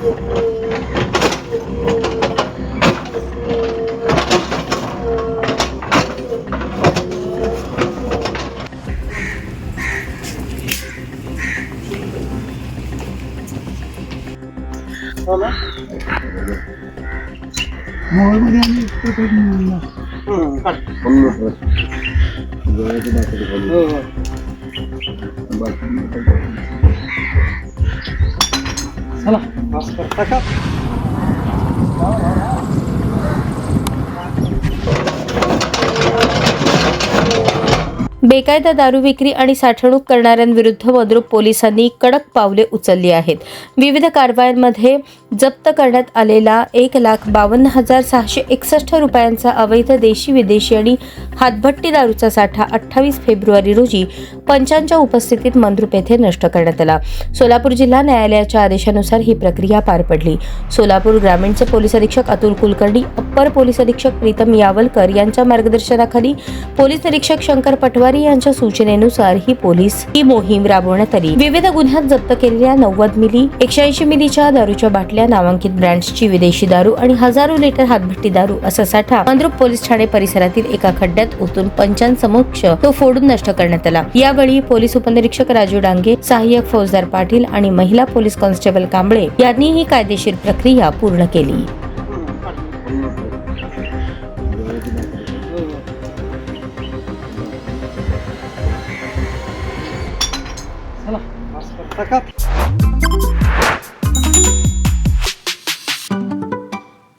हो ना? काढ. हो, हो. चला बस करता का? बेकायदा दारू विक्री आणि साठवणूक करणाऱ्यांविरुद्ध मंद्रुप पोलिसांनी कडक पावले उचलली आहेत. विविध कारवायांमध्ये जप्त करण्यात आलेला 1,52,661 रुपयांचा अवैध देशी विदेशी आणि हातभट्टी दारूचा साठा 28 फेब्रुवारी रोजी पंचांच्या उपस्थितीत मंद्रुप येथे नष्ट करण्यात आला. सोलापूर जिल्हा न्यायालयाच्या आदेशानुसार ही प्रक्रिया पार पडली. सोलापूर ग्रामीणचे पोलीस अधीक्षक अतुल कुलकर्णी, अप्पर पोलीस अधीक्षक प्रीतम यावलकर यांच्या मार्गदर्शनाखाली पोलीस निरीक्षक शंकर पटवारी यांच्या सूचनेनुसार ही मोहीम राबवण्यात आली. विविध गुन्ह्यात जप्त केलेल्या 90 मिली 180 मिलीच्या दारूच्या बाटल्या, नामांकित ब्रँड्सची विदेशी दारू आणि हजारो लिटर हातभट्टी दारू असा साठा मंद्रुप पोलीस ठाणे परिसरातील एका खड्ड्यात ओतून पंचांसमक्ष तो फोडून नष्ट करण्यात आला. यावेळी पोलीस उपनिरीक्षक राजू डांगे, सहाय्यक फौजदार पाटील आणि महिला पोलीस कॉन्स्टेबल कांबळे यांनी ही कायदेशीर प्रक्रिया पूर्ण केली. चला बस करता का?